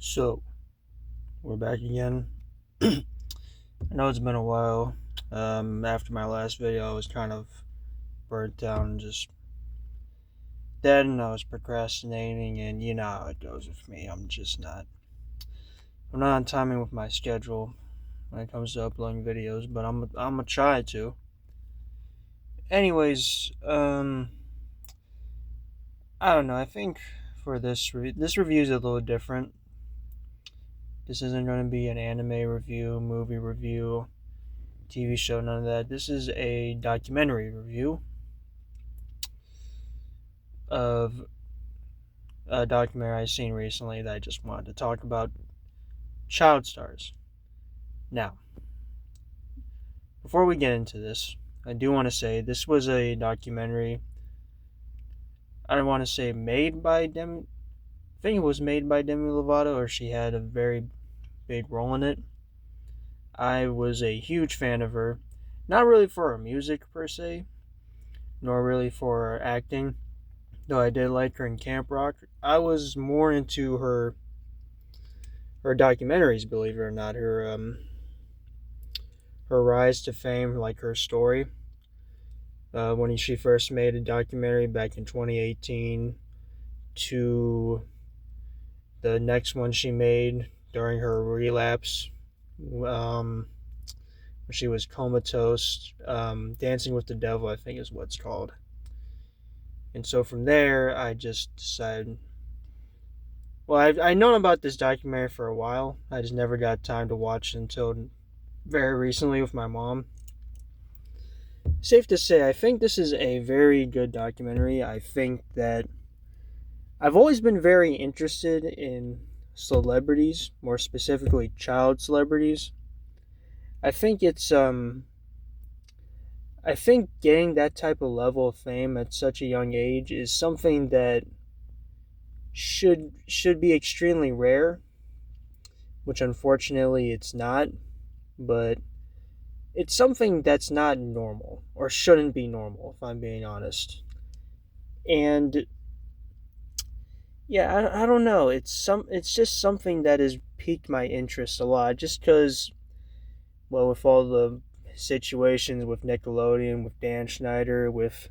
So, we're back again. I know it's been a while. After my last video, I was kind of burnt out and just dead, and I was procrastinating, and you know how it goes with me. I'm not on timing with my schedule when it comes to uploading videos, but I'm gonna try to. Anyways, I don't know. I think for this review is a little different. This isn't going to be an anime review, movie review, TV show, none of that. This is a documentary review of a documentary I've seen recently that I just wanted to talk about: child stars. Now, before we get into this, I do want to say this was a documentary. I don't want to say made by Demi. I think it was made by Demi Lovato, or she had a very big role in it. I was a huge fan of her, not really for her music per se, nor really for her acting, though I did like her in Camp Rock. I was more into her documentaries, believe it or not, her rise to fame, like her story. When she first made a documentary back in 2018 to the next one she made during her relapse, when she was comatose, Dancing with the Devil, I think is what it's called. And so from there, I just decided, well, I've known about this documentary for a while. I just never got time to watch it until very recently with my mom. Safe to say, I think this is a very good documentary. I think that I've always been very interested in celebrities, more specifically child celebrities. I think it's I think getting that type of level of fame at such a young age is something that should be extremely rare, which unfortunately it's not, but it's something that's not normal or shouldn't be normal if I'm being honest. And yeah, I don't know. It's just something that has piqued my interest a lot just cuz, well, with all the situations with Nickelodeon, with Dan Schneider, with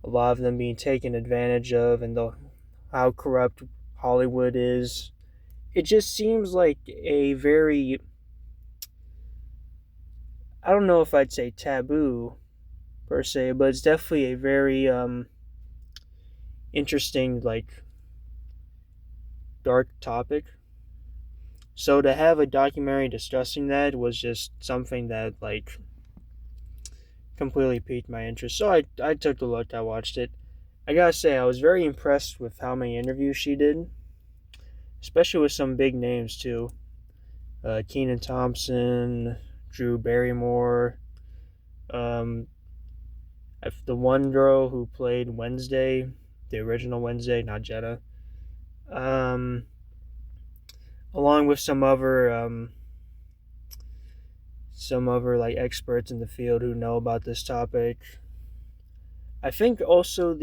a lot of them being taken advantage of, and how corrupt Hollywood is, it just seems like a very, I don't know if I'd say taboo per se, but it's definitely a very interesting, like, dark topic. So to have a documentary discussing that was just something that, like, completely piqued my interest. So I took a look, I watched it. I gotta say, I was very impressed with how many interviews she did, especially with some big names too. Kenan Thompson, Drew Barrymore, um, the one girl who played Wednesday, the original Wednesday, not Jenna, um, along with some other like experts in the field who know about this topic. I think also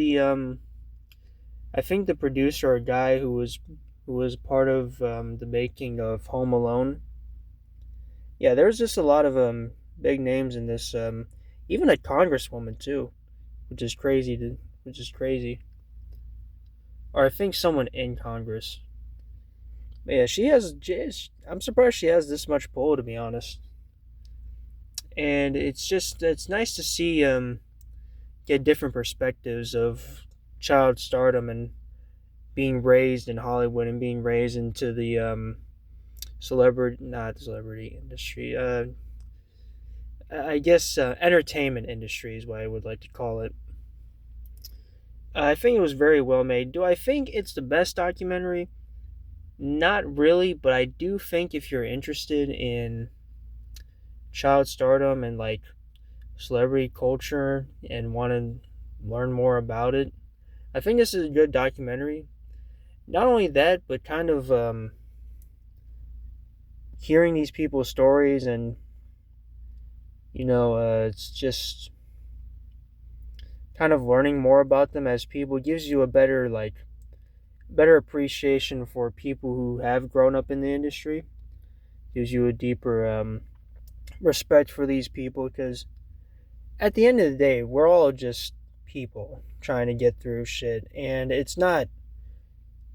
I think the producer, a guy who was part of the making of Home Alone. Yeah, there's just a lot of big names in this. Even a congresswoman too, which is crazy. Or I think someone in Congress. But yeah, she has. I'm surprised she has this much pull, to be honest. And it's nice to see get different perspectives of child stardom and being raised in Hollywood and being raised into the celebrity, not the celebrity industry. I guess entertainment industry is what I would like to call it. I think it was very well made. Do I think it's the best documentary? Not really, but I do think if you're interested in child stardom and like celebrity culture and want to learn more about it, I think this is a good documentary. Not only that, but kind of hearing these people's stories and it's just kind of learning more about them as people gives you a better better appreciation for people who have grown up in the industry. Gives you a deeper respect for these people, because at the end of the day, we're all just people trying to get through shit, and it's not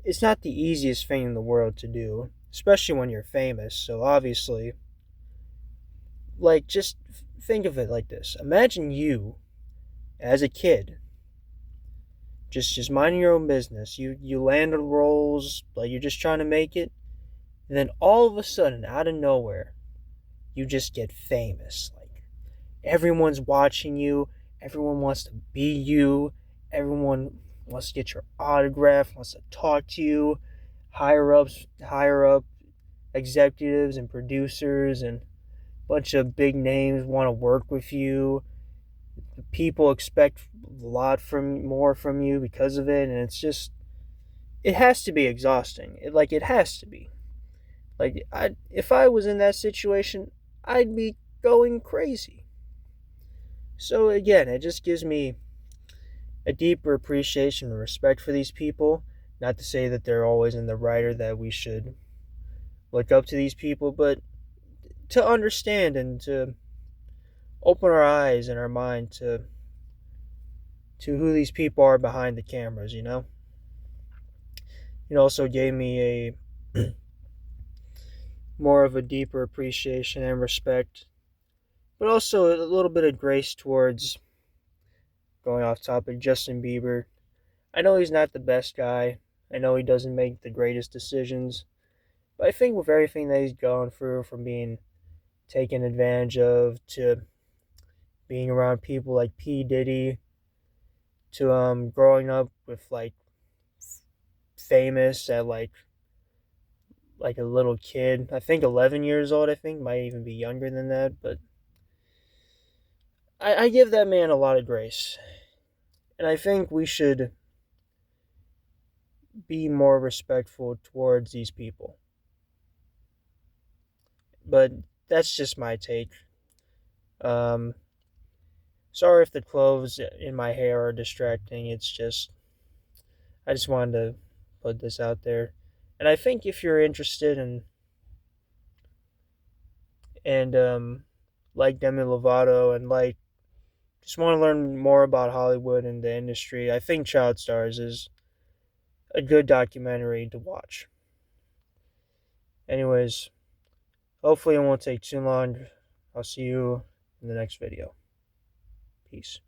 the easiest thing in the world to do, especially when you're famous. So obviously, like, just think of it like this. Imagine you as a kid just minding your own business. You land on roles, like you're just trying to make it, and then all of a sudden, out of nowhere, you just get famous. Like, everyone's watching you, everyone wants to be you, everyone wants to get your autograph, wants to talk to you. Higher up executives and producers and a bunch of big names want to work with you. People expect a lot more from you because of it, and it has to be exhausting. It has to be. If I was in that situation, I'd be going crazy. So again, it just gives me a deeper appreciation and respect for these people. Not to say that they're always in the right or that we should look up to these people, but to understand and to open our eyes and our mind to who these people are behind the cameras. It also gave me a more of a deeper appreciation and respect, but also a little bit of grace towards, going off topic, Justin Bieber. I know he's not the best guy. I know he doesn't make the greatest decisions. But I think with everything that he's gone through, from being taken advantage of to being around people like P. Diddy to growing up with famous at like a little kid. I think 11 years old, I think, might even be younger than that, but I give that man a lot of grace. And I think we should be more respectful towards these people. But that's just my take. Um, Sorry if the clothes in my hair are distracting. I just wanted to put this out there. And I think if you're interested and like Demi Lovato and just want to learn more about Hollywood and the industry, I think Child Stars is a good documentary to watch. Anyways, hopefully it won't take too long. I'll see you in the next video. Peace.